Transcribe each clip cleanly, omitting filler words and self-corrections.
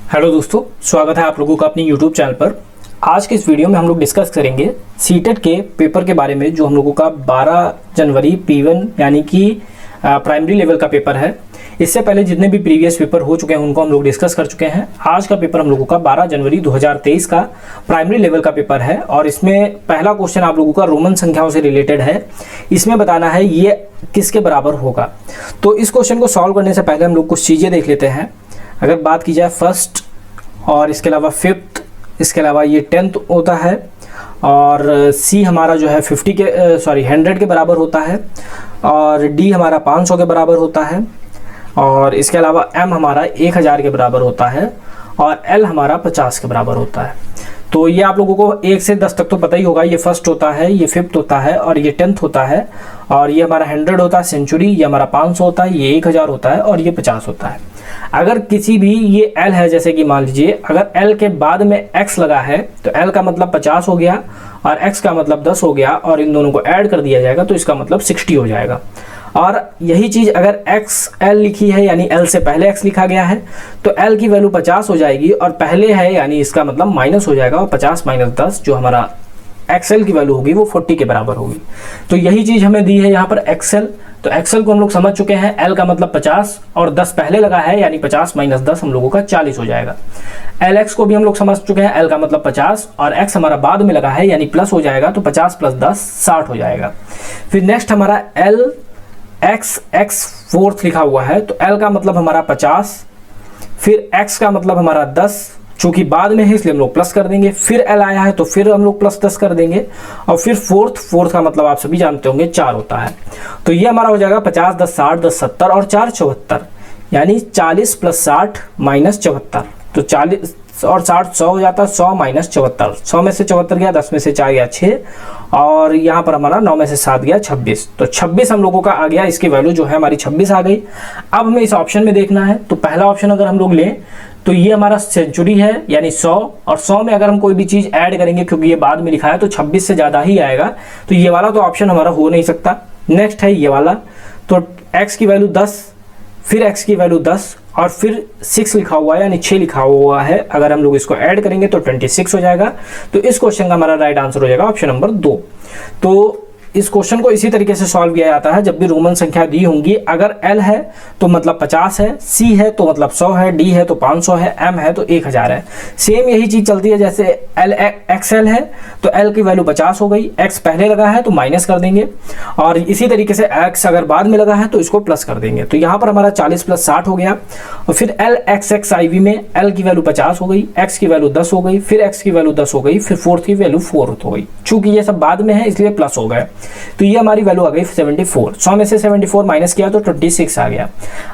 Hello दोस्तों, स्वागत है आप लोगों का अपने यूट्यूब चैनल पर। आज के इस वीडियो में हम लोग डिस्कस करेंगे सीटेट के पेपर के बारे में, जो हम लोगों का 12 जनवरी P1 यानी कि प्राइमरी लेवल का पेपर है। इससे पहले जितने भी प्रीवियस पेपर हो चुके हैं उनको हम लोग डिस्कस कर चुके हैं। आज का पेपर हम लोगों का 12 जनवरी 2023 का प्राइमरी लेवल का पेपर है और इसमें पहला क्वेश्चन आप लोगों का रोमन संख्याओं से रिलेटेड है। इसमें बताना है ये किसके बराबर होगा। तो इस क्वेश्चन को सॉल्व करने से पहले हम लोग कुछ चीज़ें देख लेते हैं। अगर बात की जाए फर्स्ट और इसके अलावा फिफ्थ, इसके अलावा ये 10th होता है और सी हमारा जो है 100 के बराबर होता है और डी हमारा 500 के बराबर होता है और इसके अलावा एम हमारा 1000 के बराबर होता है और एल हमारा 50 के बराबर होता है। तो ये आप लोगों को 1 से 10 तक तो पता ही होगा। ये फर्स्ट होता है, ये फिफ्थ होता है और ये 10th होता है और ये हमारा 100 होता है सेंचुरी, ये हमारा 500 होता है, ये 1000 होता है और ये 50 होता है। अगर किसी भी ये L है, जैसे कि मान लीजिए अगर L के बाद में X लगा है तो L का मतलब 50 हो गया और X का मतलब 10 हो गया और इन दोनों को ऐड कर दिया जाएगा तो इसका मतलब 60 हो जाएगा। और यही चीज़ अगर XL लिखी है यानी L से पहले X लिखा गया है तो L की वैल्यू 50 हो जाएगी और पहले है यानी इसका मतलब माइनस हो जाएगा और 50 माइनस 10 जो हमारा XL की वैल्यू होगी वो 40 के बराबर होगी। तो यही चीज़ हमें दी है यहाँ पर XL। तो XL को हम लोग समझ चुके हैं। L का मतलब 50 और 10 पहले लगा है यानी 50 माइनस 10 हम लोगों का 40 हो जाएगा। LX को भी हम लोग समझ चुके हैं। L का मतलब 50 और X हमारा बाद में लगा है यानी प्लस हो जाएगा तो 50 प्लस 10 60 हो जाएगा। फिर नेक्स्ट हमारा LX फोर्थ लिखा हुआ है तो L का मतलब हमारा 50, फिर X का मतलब हमारा 10, चूंकि बाद में है इसलिए हम लोग प्लस कर देंगे। फिर L आया है तो फिर हम लोग प्लस 10 कर देंगे और फिर फोर्थ का मतलब आप सभी जानते होंगे 4 होता है। तो ये हमारा हो जाएगा 50 10 60 10 70 और 4 74 यानी 40 प्लस 60 माइनस 74। तो 40 और 60 100 हो जाता है, 100 माइनस 74। 100 में से 74 गया, 10 में से 4 गया 6 और यहाँ पर हमारा 9 में से 7 गया 26। तो 26 हम लोगों का आ गया। इसकी वैल्यू जो है हमारी 26 आ गई। अब हमें इस ऑप्शन में देखना है। तो पहला ऑप्शन अगर हम लोग लें तो ये हमारा सेंचुरी है यानी 100 और 100 में अगर हम कोई भी चीज़ ऐड करेंगे क्योंकि ये बाद में लिखा है तो 26 से ज़्यादा ही आएगा। तो ये वाला तो ऑप्शन हमारा हो नहीं सकता। नेक्स्ट है ये वाला। तो x की वैल्यू 10, फिर x की वैल्यू 10 और फिर 6 लिखा हुआ है यानी 6 लिखा हुआ है। अगर हम लोग इसको ऐड करेंगे तो 26 हो जाएगा। तो इस क्वेश्चन का हमारा राइट आंसर हो जाएगा ऑप्शन नंबर 2। तो इस क्वेश्चन को इसी तरीके से सॉल्व किया जाता है जब भी रोमन संख्या दी होंगी। अगर L है तो मतलब 50 है, C है तो मतलब 100 है, D है तो 500 है, M है तो 1000 है। सेम यही चीज़ चलती है। जैसे XL है तो L की वैल्यू 50 हो गई, X पहले लगा है तो माइनस कर देंगे और इसी तरीके से X अगर बाद में लगा है तो इसको प्लस कर देंगे। तो यहाँ पर हमारा 40 प्लस 60 हो गया और फिर LXXIV में L की वैल्यू 50 हो गई, X की वैल्यू 10 हो गई, फिर X की वैल्यू 10 हो गई, फिर फोर्थ की वैल्यू 4 हो गई। चूंकि ये सब बाद में है इसलिए प्लस हो गए। तो ये हमारी वैल्यू आ गई 74। 100 में से 74 माइनस किया तो 26 आ गया।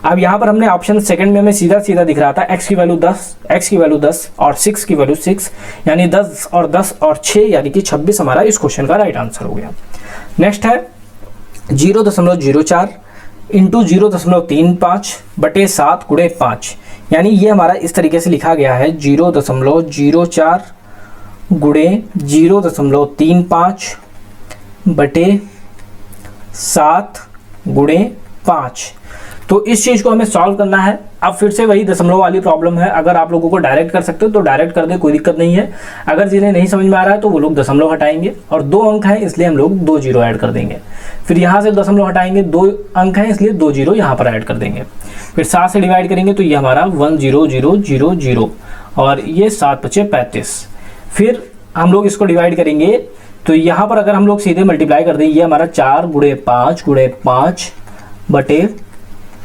अब यहाँ पर हमने ऑप्शन सेकंड में हमें सीधा सीधा दिख रहा था x की वैल्यू 10, x की वैल्यू 10 और 6 की वैल्यू 6 यानी 10 और 10 और 6 यानी कि 26 हमारा इस क्वेश्चन का राइट आंसर हो गया। नेक्स्ट है 0.04 इंटू 0.35 बटे 7 गुणे 5 यानी ये हमारा इस तरीके से लिखा गया है 0.04 गुणे 0.35 बटे 7 गुणे 5। तो इस चीज़ को हमें सॉल्व करना है। अब फिर से वही दशमलव वाली प्रॉब्लम है। अगर आप लोगों को डायरेक्ट कर सकते हो तो डायरेक्ट कर दे, कोई दिक्कत नहीं है। अगर जिन्हें नहीं समझ में आ रहा है तो वो लोग दशमलव हटाएंगे और 2 अंक हैं इसलिए हम लोग 2 जीरो ऐड कर देंगे। फिर यहाँ से दशमलव हटाएंगे, 2 अंक हैं इसलिए 2 जीरो यहाँ पर ऐड कर देंगे। फिर 7 से डिवाइड करेंगे तो ये हमारा 10000 और ये 7 बचे 35। फिर हम लोग इसको डिवाइड करेंगे तो यहाँ पर अगर हम लोग सीधे मल्टीप्लाई कर दें ये हमारा 4 गुणे 5 बटे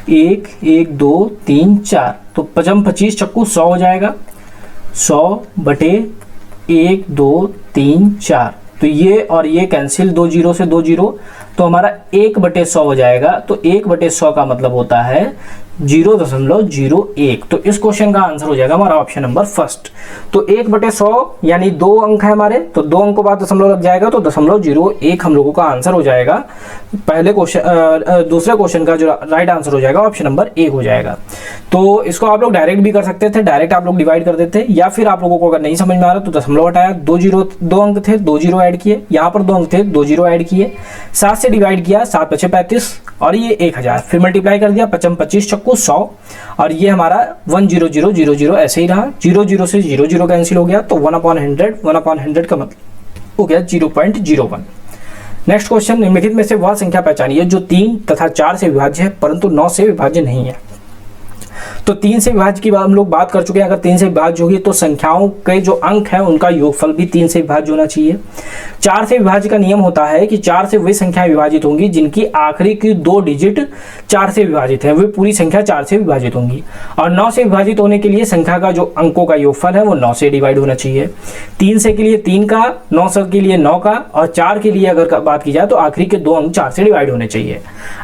1 1 2 3 4 तो 5 25 चक्कू 100 हो जाएगा। 100 बटे 1 2 3 4 तो ये और ये कैंसिल, 2 जीरो से 2 जीरो तो हमारा 1 बटे 100 हो जाएगा। तो 1 बटे 100 का मतलब होता है 0.01। तो इस क्वेश्चन का आंसर हो जाएगा हमारा ऑप्शन नंबर फर्स्ट। तो 1 बटे 100 यानी 2 अंक है हमारे, तो 2 अंकों बाद दशमलव लग जाएगा तो 0.01 हम लोगों का आंसर हो जाएगा। पहले क्वेश्चन दूसरे क्वेश्चन का जो राइट आंसर हो जाएगा ऑप्शन नंबर 1 हो जाएगा। तो इसको आप लोग डायरेक्ट भी कर सकते थे, डायरेक्ट आप लोग डिवाइड कर देते, या फिर आप लोगों को अगर नहीं समझ में आ रहा तो दशमलव हटाया, 2 अंक थे 2 जीरो ऐड किए, यहाँ पर 2 अंक थे 2 जीरो ऐड किए, 7 से डिवाइड किया 7 बचे 35 और ये 1000, फिर मल्टीप्लाई कर दिया 25 25 सबको 100, और ये हमारा 10000 ऐसे ही रहा, 00 से 00 कैंसिल हो गया, तो 1/100 का मतलब हो गया 0.01। नेक्स्ट क्वेश्चन, निम्नलिखित में से वह संख्या पहचानिए जो 3 तथा 4 से विभाज्य है परंतु 9 से विभाज्य नहीं है। तो 3 से विभाज्य की हम लोग बात कर चुके हैं। अगर 3 से विभाज्य होगी तो संख्याओं के जो अंक है उनका योगफल भी 3 से विभाज्य होना चाहिए। 4 से विभाज्य का नियम होता है कि 4 से वे संख्याएं विभाजित होंगी जिनकी आखिरी की 2 डिजिट 4 से विभाजित है, वे पूरी संख्या 4 से विभाजित होंगी। और 9 से विभाजित होने के लिए संख्या का जो अंकों का योगफल है वो 9 से डिवाइड होना चाहिए। 3 से के लिए 3 का, 9 से के लिए 9 का, और 4 के लिए अगर बात की जाए तो आखिरी के 2 अंक 4 से डिवाइड होने चाहिए।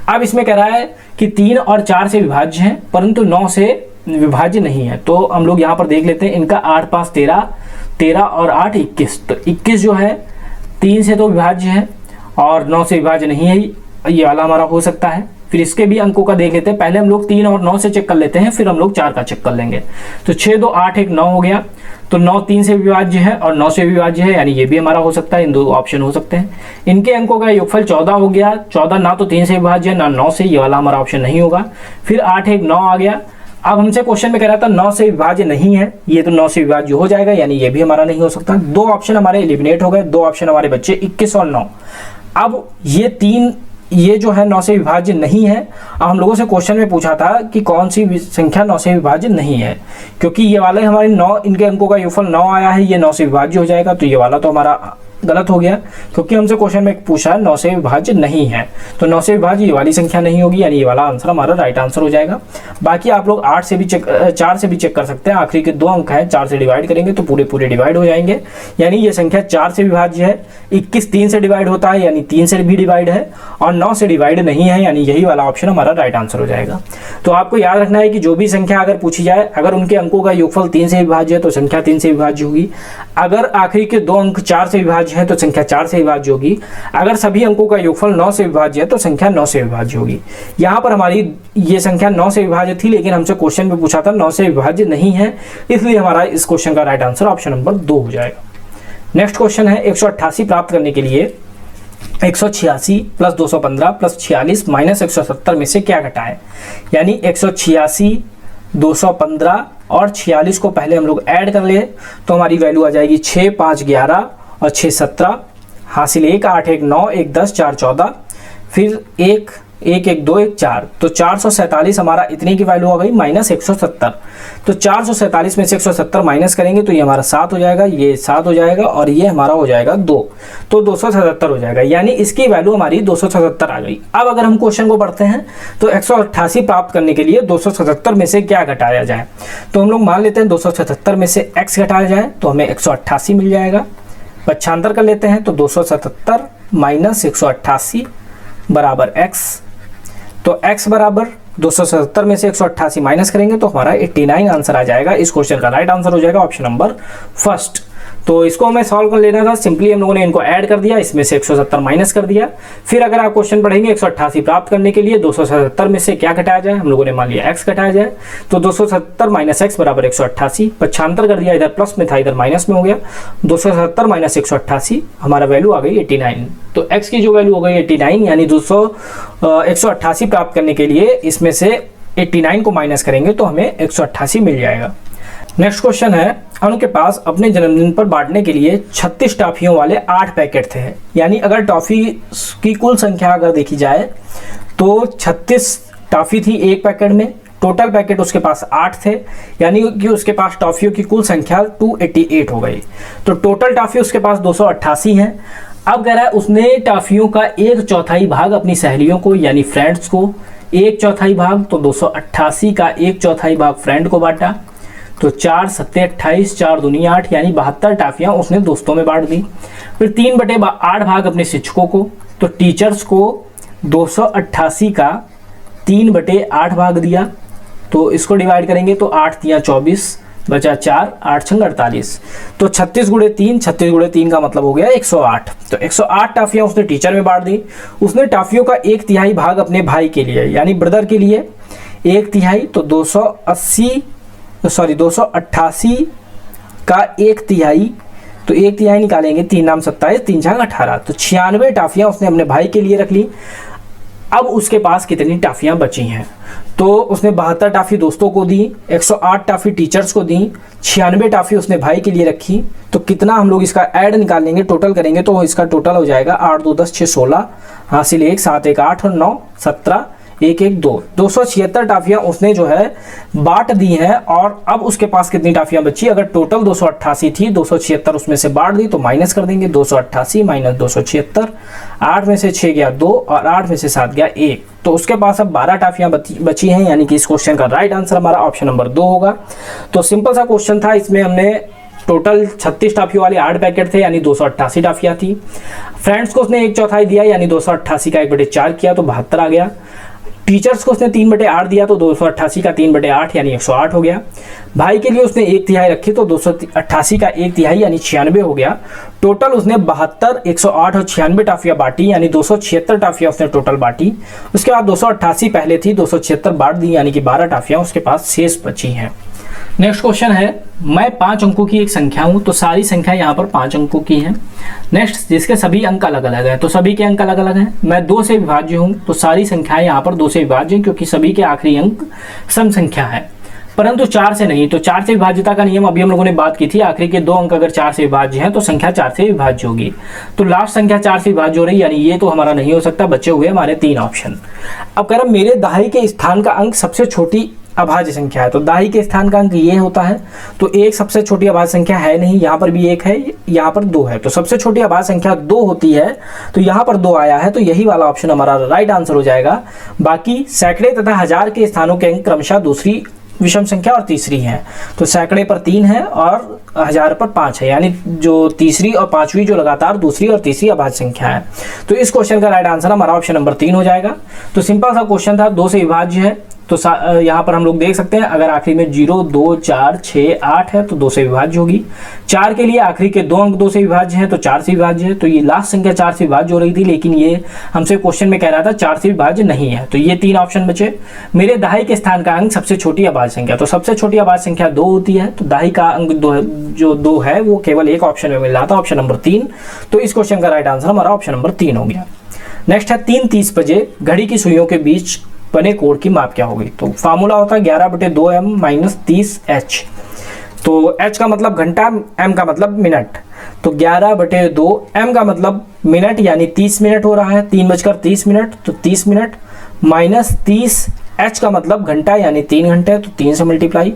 अब इसमें कह रहा है कि 3 और 4 से विभाज्य हैं परंतु 9 से विभाज्य नहीं है। तो हम लोग यहाँ पर देख लेते हैं, इनका 8 5 13, 13 और 8 21। तो 21 जो है 3 से तो विभाज्य है और 9 से विभाज्य नहीं है, ये वाला हमारा हो सकता है। फिर इसके भी अंकों का देख लेते हैं, पहले हम लोग 3 और 9 से चेक कर लेते हैं, फिर हम लोग 4 का चेक कर लेंगे। तो 6 2 8 1 9 हो गया, तो 9 3 से विभाज्य है और 9 से विभाज्य है, यानी ये भी हमारा हो सकता है। इन दो ऑप्शन हो सकते हैं। इनके अंकों का योगफल 14 हो गया, 14 ना तो 3 से विभाज्य है ना 9 से, ये वाला हमारा ऑप्शन नहीं होगा। फिर 8 1 9 आ गया। अब हमसे क्वेश्चन में कह रहा था 9 से विभाज्य नहीं है, ये तो 9 से विभाज्य हो जाएगा, यानी ये भी हमारा नहीं हो सकता। 2 ऑप्शन हमारे एलिमिनेट हो गए, 2 ऑप्शन हमारे बच्चे 21 और 9। अब ये जो है 9 से विभाज्य नहीं है। अब हम लोगों से क्वेश्चन में पूछा था कि कौन सी संख्या 9 से विभाज्य नहीं है, क्योंकि ये वाले हमारे 9, इनके अंकों का योगफल 9 आया है, ये 9 से विभाज्य हो जाएगा। तो ये वाला तो हमारा गलत हो गया, क्योंकि हमसे क्वेश्चन में पूछा है 9 से विभाज्य नहीं है, तो 9 से विभाज्य ये वाली संख्या नहीं होगी, यानी ये वाला आंसर हमारा राइट आंसर हो जाएगा। बाकी आप लोग 8 से भी चेक, 4 से भी चेक कर सकते हैं। आखिरी के 2 अंक हैं, 4 से डिवाइड करेंगे तो पूरे डिवाइड हो जाएंगे, यानी ये संख्या 4 से विभाज्य है। 21 3 से डिवाइड होता है, यानी 3 से भी डिवाइड है, और 9 से डिवाइड नहीं है, यानी यही वाला ऑप्शन हमारा राइट आंसर हो जाएगा। तो आपको याद रखना है कि जो भी संख्या अगर पूछी जाए, अगर उनके अंकों का योगफल 3 से विभाज्य है तो संख्या 3 से विभाज्य होगी। अगर आखिरी के 2 अंक 4 से विभाज्य है तो संख्या 4 से विभाज्य होगी। अगर सभी अंकों का योगफल 9 से विभाज्य है तो संख्या 9 से विभाज्य होगी। यहाँ पर हमारी ये संख्या 9 से विभाज्य थी, लेकिन हमसे क्वेश्चन में पूछा था 9 से विभाज्य नहीं है, इसलिए हमारा इस क्वेश्चन का राइट आंसर ऑप्शन नंबर 2 हो जाएगा। नेक्स्ट क्वेश्चन है, 188 प्राप्त करने के लिए 186 प्लस 215 प्लस 46 माइनस 170 में से क्या घटाएं। यानी 186, 215 और 46 को पहले हम लोग ऐड कर ले तो हमारी वैल्यू आ जाएगी 6 5 11 और 6 17, हासिल 1 8 1 9 1 10 4 14, फिर 1 1 1 2 1 4, तो 447 हमारा इतने की वैल्यू आ गई माइनस 170। तो 447 में से 170 माइनस करेंगे तो ये हमारा 7 हो जाएगा, ये 7 हो जाएगा और ये हमारा हो जाएगा 2, तो 277 हो जाएगा, यानी इसकी वैल्यू हमारी 277 आ गई। अब अगर हम क्वेश्चन को पढ़ते हैं तो 188 प्राप्त करने के लिए 277 में से क्या घटाया जाए। तो हम लोग मान लेते हैं 277 में से x घटाया जाए तो हमें 188 मिल जाएगा। पक्षांतर कर लेते हैं तो 277 माइनस 188 बराबर x, तो x बराबर 277 में से 188 माइनस करेंगे तो हमारा 89 आंसर आ जाएगा। इस क्वेश्चन का राइट आंसर हो जाएगा ऑप्शन नंबर फर्स्ट। तो इसको हमें सॉल्व कर लेना था, सिंपली हम लोगों ने इनको ऐड कर दिया, इसमें से 170 माइनस कर दिया। फिर अगर आप क्वेश्चन पढ़ेंगे 188 प्राप्त करने के लिए 277 में से क्या घटाया जाए, हम लोगों ने मान लिया x घटाया जाए, तो 270 माइनस x बराबर 188, पक्षांतर कर दिया, इधर प्लस में था इधर माइनस में हो गया, 270 माइनस 188 हमारा वैल्यू आ गई 89। तो x की जो वैल्यू हो गई 89, यानी 188 प्राप्त करने के लिए इसमें से 89 को माइनस करेंगे तो हमें 188 मिल जाएगा। नेक्स्ट क्वेश्चन है, अनु के पास अपने जन्मदिन पर बांटने के लिए 36 टॉफियों वाले 8 पैकेट थे। यानी अगर टॉफी की कुल संख्या अगर देखी जाए तो 36 टॉफी थी एक पैकेट में, टोटल पैकेट उसके पास 8 थे, यानी कि उसके पास टॉफियों की कुल संख्या 288 हो गई। तो टोटल टॉफी उसके पास 288 है। अब कह रहा है उसने टॉफियों का 1/4 भाग अपनी सहेलियों को यानी फ्रेंड्स को, 1/4 भाग, तो 288 का 1/4 भाग फ्रेंड को बांटा, तो 4 7 28, 4 दूनी 8, यानी 72 टॉफियां उसने दोस्तों में बांट दी। फिर 3/8 भाग अपने शिक्षकों को, तो टीचर्स को 288 का 3/8 भाग दिया, तो इसको डिवाइड करेंगे तो 8 3 24 बचा 4, 8 6 48, तो 36 गुणे 3, 36 गुणे 3 का मतलब हो गया 108। तो 108 टॉफियां उसने टीचर में बांट दी। उसने टॉफियों का 1/3 भाग अपने भाई के लिए यानी ब्रदर के लिए 1/3, तो 288 का 1/3, तो 1/3 निकालेंगे, 3 नाम 27, 3 6 18, तो 96 टॉफियां उसने अपने भाई के लिए रख ली। अब उसके पास कितनी टॉफियां बची हैं, तो उसने 72 टाफी दोस्तों को दी, 108 टाफी टीचर्स को दी, 96 टाफी उसने भाई के लिए रखी। तो कितना हम लोग इसका ऐड निकालेंगे, टोटल करेंगे तो इसका टोटल हो जाएगा 8 2 10 6 16, हासिल 1 7 1 8 और 9 17 1 1 2, 276 टाफियां उसने जो है बांट दी हैं। और अब उसके पास कितनी टाफियां बची, अगर टोटल 288 थी, 276 उसमें से बांट दी तो माइनस कर देंगे, 288 माइनस 276, 8 में से 6 गया 2 और 8 में से 7 गया 1, तो उसके पास अब 12 टाफियां बची हैं, यानी कि इस क्वेश्चन का राइट आंसर हमारा ऑप्शन नंबर 2 होगा। तो सिंपल सा क्वेश्चन था, इसमें हमने टोटल 36 टाफियों वाले 8 पैकेट थे, यानी 288 टाफियां थी। फ्रेंड्स को उसने 1/4 दिया, यानी 288 का 1/4 किया तो 72 आ गया। टीचर्स को उसने 3/8 दिया तो 288 का 3/8 यानी 108 हो गया। भाई के लिए उसने 1/3 रखी तो 288 का 1/3 यानी 96 हो गया। टोटल उसने 72, 108 और 96 टाफियां बांटी, यानी 276 टाफियां उसने टोटल बांटी। उसके बाद 288 पहले थी, 276 बांट दी, यानी कि 12 टाफियां उसके पास शेष बची हैं। नेक्स्ट क्वेश्चन है, मैं 5 अंकों की एक संख्या हूं, तो सारी संख्या यहाँ पर 5 अंकों की हैं। नेक्स्ट, जिसके सभी अंक अलग अलग हैं, तो सभी के अंक अलग अलग हैं। मैं 2 से विभाज्य हूं, तो सारी संख्याएं यहाँ पर 2 से विभाज्य हैं, क्योंकि सभी के आखिरी अंक सम संख्या है, परंतु 4 से नहीं। तो 4 से विभाज्यता का नियम अभी हम लोगों ने बात की थी, आखिरी के 2 अंक अगर 4 से विभाज्य हैं तो संख्या 4 से विभाज्य होगी। तो लास्ट संख्या 4 से विभाज्य हो रही, यानी ये तो हमारा नहीं हो सकता, बचे हुए हमारे 3 ऑप्शन। अब कह रहा मेरे दाहिने के स्थान का अंक सबसे छोटी अभाज्य संख्या है, तो दाहिने के स्थान का अंक ये होता है, तो 1 सबसे छोटी अभाज्य संख्या है नहीं, यहाँ पर भी 1 है, यहाँ पर 2 है, तो सबसे छोटी अभाज्य संख्या 2 होती है, तो यहाँ पर 2 आया है, तो यही वाला ऑप्शन हमारा राइट आंसर हो जाएगा। बाकी सैकड़े तथा हजार के स्थानों के अंक क्रमशः दूसरी विषम संख्या और तीसरी है, तो सैकड़े पर 3 है और हजार पर 5 है, यानी जो तीसरी और पांचवी जो लगातार दूसरी और तीसरी अभाज्य संख्या है। तो इस क्वेश्चन का राइट आंसर हमारा ऑप्शन नंबर 3 हो जाएगा। तो सिंपल सा क्वेश्चन था, 2 से विभाज्य है, तो यहाँ पर हम लोग देख सकते हैं, अगर आखिरी में 0 2 4 6 8 है तो 2 से विभाज्य होगी। 4 के लिए आखिरी के 2 अंक 2 से विभाज्य हैं, तो 4 से विभाज्य है, तो ये लास्ट संख्या 4 से विभाज्य हो रही थी, लेकिन ये हमसे क्वेश्चन में कह रहा था 4 से विभाज्य नहीं है, तो ये 3 ऑप्शन बचे। मेरे दाहिने के स्थान का अंक सबसे छोटी अभाज्य संख्या, तो सबसे छोटी अभाज्य संख्या 2 होती है, तो दाहिने का अंक 2 जो 2 है वो केवल एक ऑप्शन में मिल रहा था, ऑप्शन नंबर 3। तो इस क्वेश्चन का राइट आंसर हमारा ऑप्शन नंबर 3 हो गया। नेक्स्ट है, 3:30 बजे घड़ी की सुइयों के बीच बने कोण की माप क्या होगी। तो फार्मूला होता है 11/2m - 30h। तो h का मतलब घंटा, m का मतलब मिनट, तो 11/2 m का मतलब मिनट, यानी 30 मिनट हो रहा है, 3:30, तो 30 मिनट माइनस 30, h का मतलब घंटा यानी 3 घंटे, तो 3 से मल्टीप्लाई,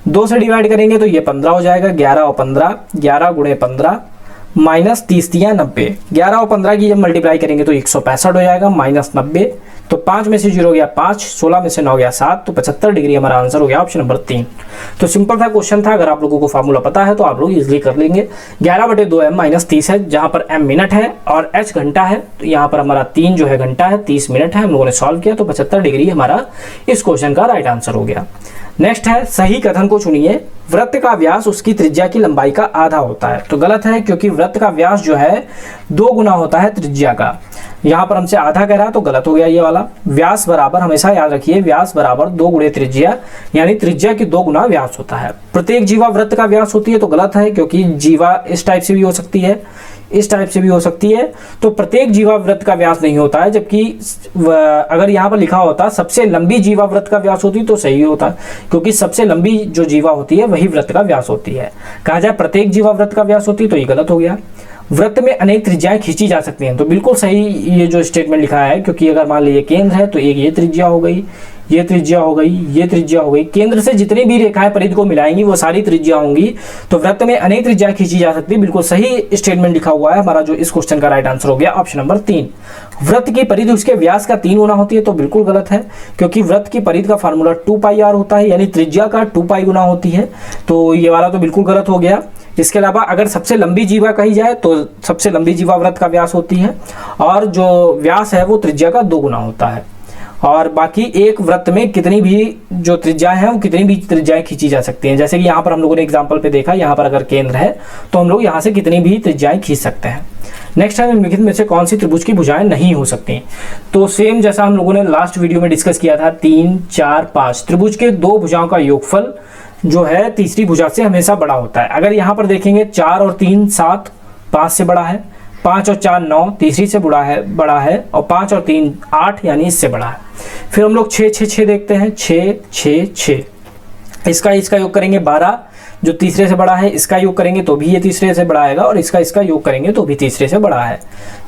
2 से डिवाइड करेंगे तो ये 15 हो जाएगा, 11 और 15, 11 गुणे 15 माइनस 30 दिया 90, 11 और 15 की जब मल्टीप्लाई करेंगे तो 165 हो जाएगा, माइनस 90, तो 5 में से 0 गया 5, 16 में से 9 गया 7, तो 75 डिग्री हमारा आंसर हो गया ऑप्शन नंबर 3। तो सिंपल था क्वेश्चन था, अगर आप लोगों को फार्मूला पता है तो आप लोग इजीली कर लेंगे। 11/2m - 30 है, जहां पर m मिनट है और h घंटा है, तो यहाँ पर हमारा 3 जो है घंटा है, 30 मिनट है, हम लोगों ने सॉल्व किया, तो 75 डिग्री हमारा इस क्वेश्चन का राइट आंसर हो गया। नेक्स्ट है, सही कथन को चुनिए, वृत्त का व्यास उसकी त्रिज्या की लंबाई का आधा होता है। तो गलत है, क्योंकि वृत्त का व्यास जो है 2 गुना होता है त्रिज्या का, यहाँ पर हमसे आधा कह रहा है तो गलत हो गया ये वाला। व्यास बराबर, हमेशा याद रखिए, व्यास बराबर 2 गुणे त्रिज्या, यानी त्रिज्या की 2 गुना व्यास होता है। प्रत्येक जीवा वृत्त का व्यास होती है, तो गलत है, क्योंकि जीवा इस टाइप से भी हो सकती है, इस टाइप से भी हो सकती है, तो प्रत्येक जीवा वृत्त का व्यास नहीं होता है। जबकि अगर यहाँ पर लिखा होता सबसे लंबी जीवा वृत्त का व्यास होती तो सही होता, क्योंकि सबसे लंबी जो जीवा होती है वही वृत्त का व्यास होती है। कहा जाए प्रत्येक जीवा वृत्त का व्यास होती तो ये गलत हो गया। वृत्त में अनेक त्रिज्याएं खींची जा सकती हैं, तो बिल्कुल सही ये जो स्टेटमेंट लिखा है, क्योंकि अगर मान लीजिए केंद्र है तो एक ये त्रिज्या हो गई, ये त्रिज्या हो गई, ये त्रिज्या हो गई, केंद्र से जितनी भी रेखाएं परिधि को मिलाएंगी वो सारी त्रिज्या होंगी, तो वृत्त में अनेक त्रिज्याएं खींची जा सकती है। बिल्कुल सही स्टेटमेंट लिखा हुआ है हमारा, जो इस क्वेश्चन का राइट आंसर हो गया ऑप्शन नंबर 3। वृत्त की परिधि उसके व्यास का 3 गुना होती है, तो बिल्कुल गलत है, क्योंकि वृत्त की परिधि का फार्मूला 2πr होता है, यानी त्रिज्या का 2π गुना होती है, तो ये वाला तो बिल्कुल गलत हो गया। इसके अलावा अगर सबसे लंबी जीवा कही जाए तो सबसे लंबी जीवा वृत्त का व्यास होती है, और जो व्यास है वो त्रिज्या का 2 गुना होता है। और बाकी एक वृत्त में कितनी भी जो त्रिज्याएं हैं वो कितनी भी त्रिज्याएं खींची जा सकती हैं। जैसे कि यहाँ पर हम लोगों ने एग्जांपल पे देखा, यहाँ पर अगर केंद्र है तो हम लोग यहाँ से कितनी भी त्रिज्याएं खींच सकते हैं। नेक्स्ट है, निम्नलिखित में से कौन सी त्रिभुज की भुजाएं नहीं हो सकती। तो सेम जैसा हम लोगों ने लास्ट वीडियो में डिस्कस किया था, 3 4 5 त्रिभुज के 2 भुजाओं का योगफल जो है तीसरी भुजा से हमेशा बड़ा होता है। अगर यहाँ पर देखेंगे 4 और 3 7, 5 से बड़ा है, 5 और 4 9, तीसरी से बड़ा है और 5 और 3 8 यानी इससे बड़ा है। फिर हम लोग 6 6 6 देखते हैं, 6 6 6, इसका योग करेंगे 12, जो तीसरे से बड़ा है, इसका योग करेंगे तो भी ये तीसरे से बड़ा आएगा और इसका योग करेंगे तो भी तीसरे से बड़ा है।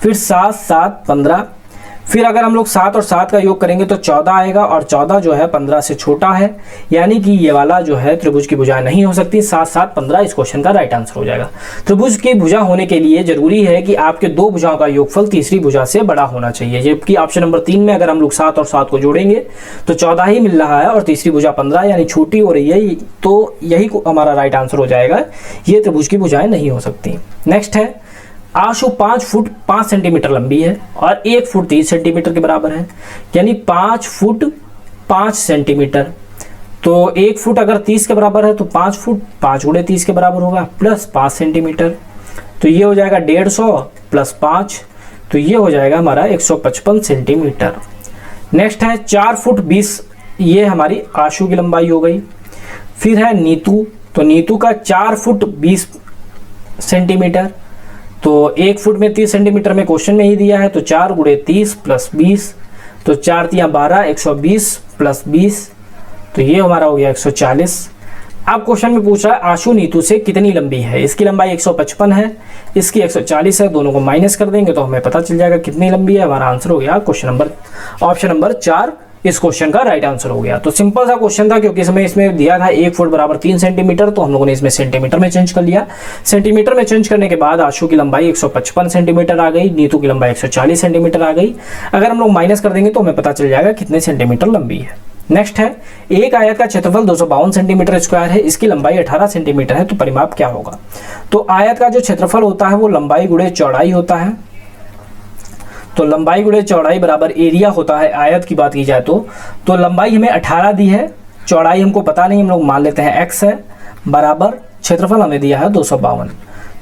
फिर 7 7 15, फिर अगर हम लोग 7 और 7 का योग करेंगे तो 14 आएगा और 14 जो है 15 से छोटा है, यानी कि ये वाला जो है त्रिभुज की भुजा नहीं हो सकती। 7 7 15 इस क्वेश्चन का राइट आंसर हो जाएगा। त्रिभुज की भुजा होने के लिए जरूरी है कि आपके दो भुजाओं का योगफल तीसरी भुजा से बड़ा होना चाहिए, जबकि ऑप्शन नंबर 3 में अगर हम लोग 7 और 7 को जोड़ेंगे तो 14 ही मिल रहा है और तीसरी भुजा 15 यानी छोटी हो रही है, तो यही हमारा राइट आंसर हो जाएगा। ये त्रिभुज की भुजाएं नहीं हो सकती। नेक्स्ट है आशु 5 फुट 5 सेंटीमीटर लंबी है और 1 फुट 30 सेंटीमीटर के बराबर है, यानी 5 फुट 5 सेंटीमीटर। तो 1 फुट अगर 30 के बराबर है तो 5 फुट 5 गुणे 30 के बराबर होगा प्लस 5 सेंटीमीटर, तो ये हो जाएगा 150 प्लस 5, तो ये हो जाएगा हमारा 155 सेंटीमीटर। नेक्स्ट है 4 फुट 20, ये हमारी आशु की लंबाई हो गई। फिर है नीतू, तो नीतू का 4 फुट 20 सेंटीमीटर, तो 1 फुट में 30 सेंटीमीटर में क्वेश्चन में ही दिया है, तो 4 गुणे 30 प्लस 20, तो 4 तियां 12, 120 प्लस 20, तो ये हमारा हो गया 140। अब क्वेश्चन में पूछ रहा है आशु नीतू से कितनी लंबी है। इसकी लंबाई 155 है, इसकी 140 है, दोनों को माइनस कर देंगे तो हमें पता चल जाएगा कितनी लंबी है। हमारा आंसर हो गया ऑप्शन नंबर 4 इस क्वेश्चन का राइट आंसर हो गया। तो सिंपल सा क्वेश्चन था, क्योंकि हमें इसमें दिया था 1 फुट बराबर 3 सेंटीमीटर, तो हम लोगों ने इसमें सेंटीमीटर में चेंज कर लिया। सेंटीमीटर में चेंज करने के बाद आशु की लंबाई 155 सेंटीमीटर आ गई, नीतू की लंबाई 140 सेंटीमीटर आ गई। अगर हम लोग माइनस कर देंगे तो हमें पता चल जाएगा कितने सेंटीमीटर लंबी है। नेक्स्ट है एक आयत का क्षेत्रफल 252 सेंटीमीटर स्क्वायर है, इसकी लंबाई 18 सेंटीमीटर है, तो परिमाप क्या होगा। तो आयत का जो क्षेत्रफल होता है वो लंबाई गुणे चौड़ाई होता है, तो लंबाई गुणे चौड़ाई बराबर एरिया होता है। आयत की बात की जाए तो लंबाई हमें 18 दी है, चौड़ाई हमको पता नहीं, हम लोग मान लेते हैं x है, बराबर क्षेत्रफल हमें दिया है 252,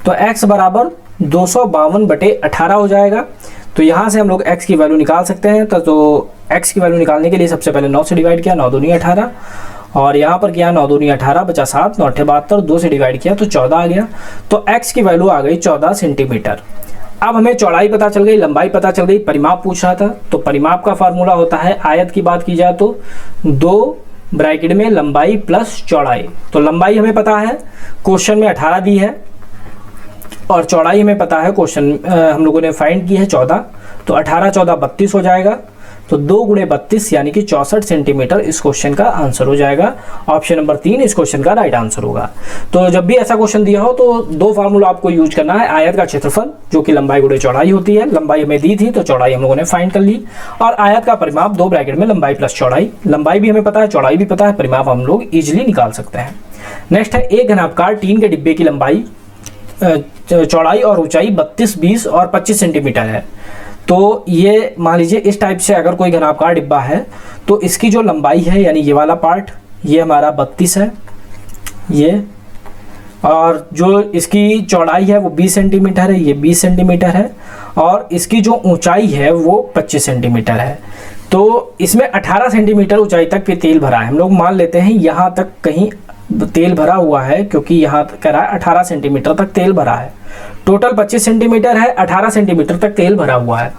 तो x बराबर 252 बटे 18 हो जाएगा। तो यहाँ से हम लोग x की वैल्यू निकाल सकते हैं। तो x की वैल्यू निकालने के लिए सबसे पहले 9 से डिवाइड किया, 9 दूनी 18, और यहाँ पर किया 9 दूनी 18 बचा 7, 9 8 72, 2 से डिवाइड किया तो 14 आ गया। तो x की वैल्यू आ गई 14 सेंटीमीटर। अब हमें चौड़ाई पता चल गई, लंबाई पता चल गई, परिमाप पूछ रहा था, तो परिमाप का फार्मूला होता है, आयत की बात की जाए तो 2 ब्रैकेट में लंबाई प्लस चौड़ाई। तो लंबाई हमें पता है, क्वेश्चन में 18 दी है, और चौड़ाई हमें पता है, क्वेश्चन हम लोगों ने फाइंड की है 14, तो 18 14 32 हो जाएगा। तो 2 गुणे 32 यानी कि 64 सेंटीमीटर इस क्वेश्चन का आंसर हो जाएगा। ऑप्शन नंबर 3 इस क्वेश्चन का राइट आंसर होगा। तो जब भी ऐसा क्वेश्चन दिया हो तो 2 फार्मूला आपको यूज करना है, आयत का क्षेत्रफल जो कि लंबाई गुणे चौड़ाई होती है, लंबाई हमें दी थी तो चौड़ाई हम लोगों ने फाइंड कर ली, और आयत का परिमाप 2 ब्रैकेट में लंबाई प्लस चौड़ाई। लंबाई भी हमें पता है, चौड़ाई भी पता है, परिमाप हम लोग इजिली निकाल सकते हैं। नेक्स्ट है एक घनाभकार टीन के डिब्बे की लंबाई चौड़ाई और ऊंचाई 32 20 और 25 सेंटीमीटर है। तो ये मान लीजिए इस टाइप से अगर कोई घनाभकार डिब्बा है तो इसकी जो लंबाई है यानी ये वाला पार्ट ये हमारा 32 है ये, और जो इसकी चौड़ाई है वो 20 सेंटीमीटर है, ये 20 सेंटीमीटर है, और इसकी जो ऊंचाई है वो 25 सेंटीमीटर है। तो इसमें 18 सेंटीमीटर ऊंचाई तक पे तेल भरा है। हम लोग मान लेते हैं यहाँ तक कहीं तेल भरा हुआ है, क्योंकि यहाँ कह रहा है 18 सेंटीमीटर तक तेल भरा है। टोटल 25 सेंटीमीटर है, 18 सेंटीमीटर तक तेल भरा हुआ है।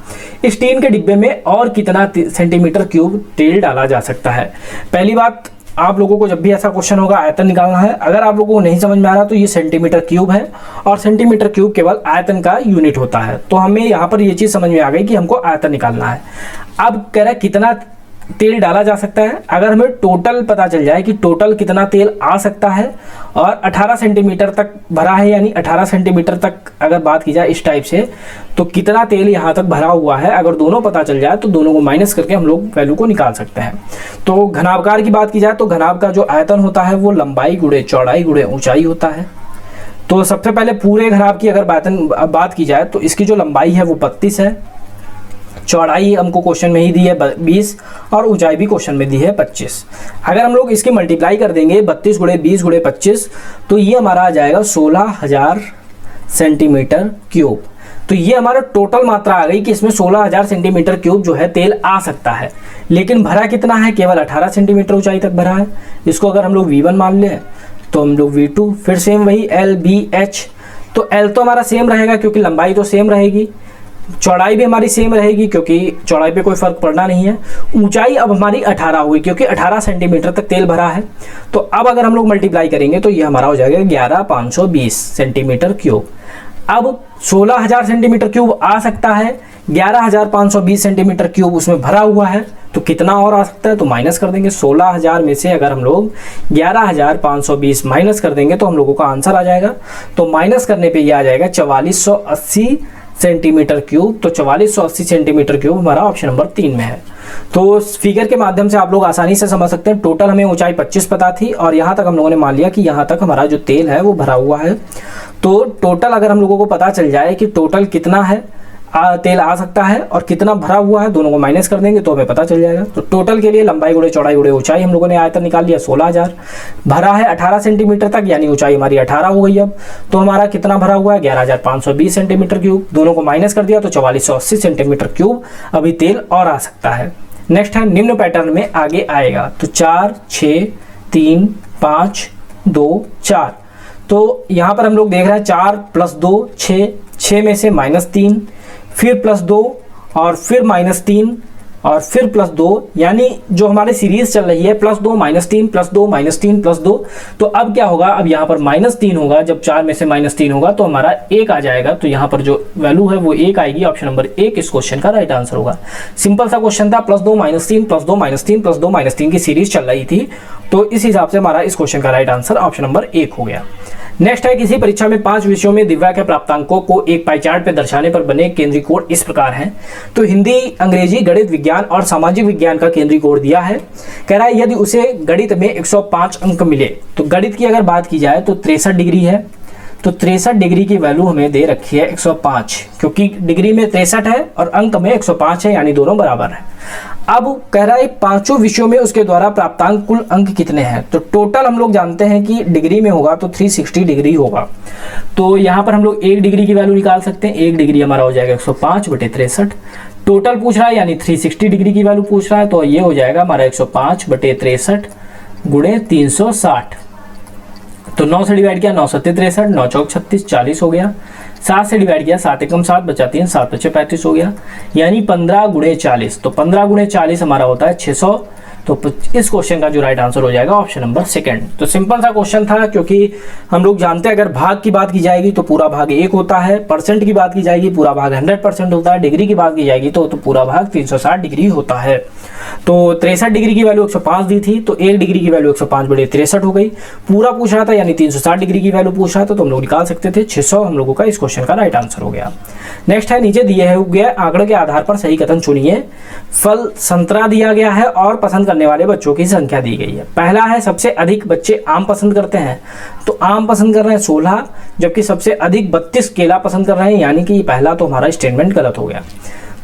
इस टीन के डिब्बे में और कितना सेंटीमीटर क्यूब तेल डाला जा सकता है। पहली बात, आप लोगों को जब भी ऐसा क्वेश्चन होगा आयतन निकालना है। अगर आप लोगों को नहीं समझ में आ रहा तो ये सेंटीमीटर क्यूब है, और सेंटीमीटर क्यूब केवल आयतन का यूनिट होता है। तो हमें यहाँ पर ये चीज़ समझ में आ गई कि हमको आयतन निकालना है। अब कह रहा है कितना तेल डाला जा सकता है। अगर हमें टोटल पता चल जाए कि टोटल कितना तेल आ सकता है, और 18 सेंटीमीटर तक भरा है, यानी 18 सेंटीमीटर तक अगर बात की जाए इस टाइप से, तो कितना तेल यहाँ तक भरा हुआ है, अगर दोनों पता चल जाए तो दोनों को माइनस करके हम लोग वैल्यू को निकाल सकते हैं। तो घनाभकार की बात की जाए तो घनाभ का जो आयतन होता है वो लंबाई गुणे चौड़ाई गुणे ऊंचाई होता है। तो सबसे पहले पूरे घनाभ की अगर बात की जाए तो इसकी जो लंबाई है वो 32 है, चौड़ाई हमको क्वेश्चन में ही दी है 20, और ऊंचाई भी क्वेश्चन में दी है 25। अगर हम लोग इसकी मल्टीप्लाई कर देंगे 32 गुणे 20 गुणे 25, तो ये हमारा आ जाएगा 16,000 सेंटीमीटर क्यूब। तो ये हमारा टोटल मात्रा आ गई कि इसमें 16,000 सेंटीमीटर क्यूब जो है तेल आ सकता है। लेकिन भरा कितना है, केवल 18 सेंटीमीटर ऊंचाई तक भरा है। इसको अगर हम लोग V1 मान लें तो हम लोग V2, फिर सेम वही LBH, तो एल तो हमारा सेम रहेगा क्योंकि लंबाई तो सेम रहेगी, चौड़ाई भी हमारी सेम रहेगी क्योंकि चौड़ाई पे कोई फर्क पड़ना नहीं है। ऊंचाई अब हमारी 18 हुई क्योंकि 18 सेंटीमीटर तक तेल भरा है। तो अब अगर हम लोग मल्टीप्लाई करेंगे तो ये हमारा हो जाएगा 11,520 सेंटीमीटर क्यूब। अब 16,000 सेंटीमीटर क्यूब आ सकता है, 11,520 सेंटीमीटर क्यूब उसमें भरा हुआ है, तो कितना और आ सकता है, तो माइनस कर देंगे। 16,000 में से अगर हम लोग 11,520 माइनस कर देंगे तो हम लोगों का आंसर आ जाएगा। तो माइनस करने पे ये आ जाएगा 4480 सेंटीमीटर क्यूब। तो 4480 सेंटीमीटर क्यूब हमारा ऑप्शन नंबर 3 में है। तो फिगर के माध्यम से आप लोग आसानी से समझ सकते हैं। टोटल हमें ऊंचाई 25 पता थी और यहाँ तक हम लोगों ने मान लिया कि यहाँ तक हमारा जो तेल है वो भरा हुआ है। तो टोटल अगर हम लोगों को पता चल जाए कि टोटल कितना है तेल आ सकता है और कितना भरा हुआ है, दोनों को माइनस कर देंगे तो हमें पता चल जाएगा। तो टोटल के लिए लंबाई गुणे चौड़ाई गुणे ऊंचाई हम लोगों ने आयतन निकाल लिया 16,000, भरा है 18 सेंटीमीटर तक, यानी ऊंचाई हमारी 18 हो गई। अब तो हमारा कितना भरा हुआ है 11,520 सेंटीमीटर क्यूब, दोनों को माइनस कर दिया तो 4480 सेंटीमीटर क्यूब अभी तेल और आ सकता है। नेक्स्ट है निम्न पैटर्न में आगे आएगा। तो 4 6 3 5 2 4। तो यहाँ पर हम लोग देख रहे हैं 4 + 2 6, 6 में से -3, फिर +2 और फिर -3 और फिर +2, यानी जो हमारी सीरीज चल रही है +2 -3 +2 -3 +2। तो अब क्या होगा, अब यहाँ पर -3 होगा, जब 4 में से -3 होगा तो हमारा 1 आ जाएगा। तो यहाँ पर जो वैल्यू है वो 1 आएगी। ऑप्शन नंबर 1 इस क्वेश्चन का राइट आंसर होगा। सिंपल सा क्वेश्चन था, +2 -3 +2 -3 +2 -3 की सीरीज चल रही थी। तो इस हिसाब से हमारा इस क्वेश्चन का राइट आंसर ऑप्शन नंबर 1 हो गया। नेक्स्ट है, किसी परीक्षा में 5 विषयों में दिव्या के प्राप्तांकों को एक पाई चार्ट पर दर्शाने पर बने केंद्रीय कोड इस प्रकार हैं। तो हिंदी, अंग्रेजी, गणित, विज्ञान और सामाजिक विज्ञान का केंद्रीय कोड दिया है। कह रहा है यदि उसे गणित में 105 अंक मिले, तो गणित की अगर बात की जाए तो 63 डिग्री है। तो 63 डिग्री की वैल्यू हमें दे रखी है 105, क्योंकि डिग्री में 63 है और अंक में 105 है, यानी दोनों बराबर है। अब कह रहा है पांचों विषयों में उसके द्वारा प्राप्तांक कुल अंक कितने हैं। तो टोटल हम लोग जानते हैं कि डिग्री में होगा तो 360 डिग्री होगा। तो यहाँ पर हम लोग 1 डिग्री की वैल्यू निकाल सकते हैं। 1 डिग्री हमारा हो जाएगा 105/63। टोटल पूछ रहा है यानी 360 डिग्री की वैल्यू पूछ रहा है, तो ये हो जाएगा हमारा 105/63 गुणे 360। तो 9 से डिवाइड किया 9 7 63, 9 चौक 36, 40 हो गया। 7 से डिवाइड किया 7 एकम 7 बचा 3, 7 5 35 हो गया, यानी 15 गुणे 40। तो 15 गुणे 40 हमारा होता है 600। तो इस क्वेश्चन का जो राइट आंसर हो जाएगा ऑप्शन नंबर 2। तो सिंपल सा क्वेश्चन था, क्योंकि हम लोग जानते हैं अगर भाग की बात की जाएगी तो पूरा भाग 1 होता है, परसेंट की बात की जाएगी पूरा भाग 100% होता है, डिग्री की बात की जाएगी तो पूरा भाग 360 डिग्री होता है। तो 63 डिग्री की वैल्यू 105 दी थी, तो 1 डिग्री की वैल्यू 105/63 हो गई। पूरा पूछ रहा था यानी 360 डिग्री की वैल्यू पूछ रहा था, तो हम लोग निकाल सकते थे 600 हम लोगों का इस क्वेश्चन का राइट आंसर हो गया। नेक्स्ट है, नीचे दिए हुए आंकड़े के आधार पर सही कथन चुनिए। फल संतरा दिया गया है और पसंद करने वाले बच्चों की संख्या दी गई है। पहला है सबसे अधिक बच्चे आम पसंद करते हैं, तो आम पसंद कर रहे हैं 16, जबकि सबसे अधिक 32 केला पसंद कर रहे हैं, यानी कि पहला तो हमारा स्टेटमेंट गलत हो गया।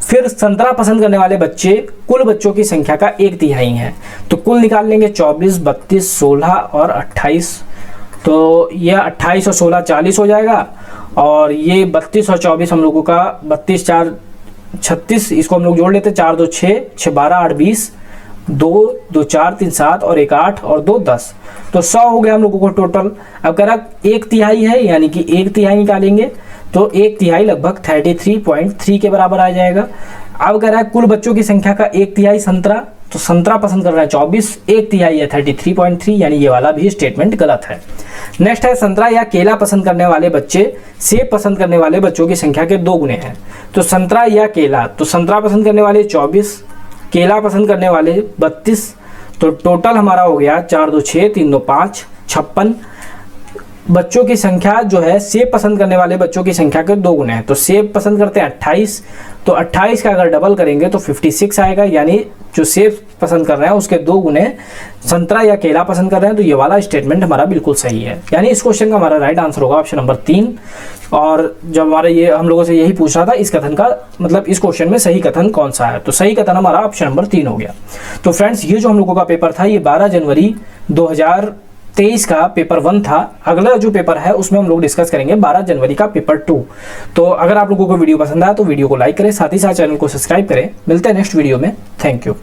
फिर संतरा पसंद करने वाले बच्चे कुल बच्चों की संख्या का 1/3 है, तो कुल निकाल लेंगे 24, 32, 16 और 28। तो यह 28 और 16 40 हो जाएगा, और ये 32 और 24 हम लोगों का 32 4 36, इसको हम लोग जोड़ लेते हैं 4 2 6 6 12 8 20, 2 2 4 3 7 और 1 8 और 2 10। तो 100 हो गया हम लोगों को टोटल। अब कह रहा 1/3 है, यानी कि 1/3 निकालेंगे तो 1/3 लगभग 33.3 के बराबर आ जाएगा। अब कह रहा है कुल बच्चों की संख्या का 1/3 संतरा, तो संतरा पसंद कर रहा है 24, 1/3 है 33.3, यानी ये वाला भी स्टेटमेंट गलत है। नेक्स्ट है, संतरा या केला पसंद करने वाले बच्चे सेब पसंद करने वाले बच्चों की संख्या के 2 गुने हैं। तो संतरा या केला, तो संतरा पसंद करने वाले 24, केला पसंद करने वाले 32, तो टोटल हमारा हो गया 4 2 6 3 2 5 56। बच्चों की संख्या जो है सेब पसंद करने वाले बच्चों की संख्या के 2 गुने हैं, तो सेब पसंद करते हैं 28, तो 28 का अगर डबल करेंगे तो 56 आएगा, यानी जो सेब पसंद कर रहे हैं उसके 2 गुने संतरा या केला पसंद कर रहे हैं। तो ये वाला स्टेटमेंट हमारा बिल्कुल सही है, यानी इस क्वेश्चन का हमारा राइट आंसर होगा ऑप्शन नंबर 3। और जब हमारा ये हम लोगों से यही पूछ रहा था इस कथन का मतलब इस क्वेश्चन में सही कथन कौन सा है, तो सही कथन हमारा ऑप्शन नंबर 3 हो गया। तो फ्रेंड्स, ये जो हम लोगों का पेपर था ये 12 जनवरी 2023 का पेपर 1 था। अगला जो पेपर है उसमें हम लोग डिस्कस करेंगे 12 जनवरी का पेपर 2। तो अगर आप लोगों को वीडियो पसंद आया तो वीडियो को लाइक करें, साथ ही साथ चैनल को सब्सक्राइब करें। मिलते हैं नेक्स्ट वीडियो में। Thank you.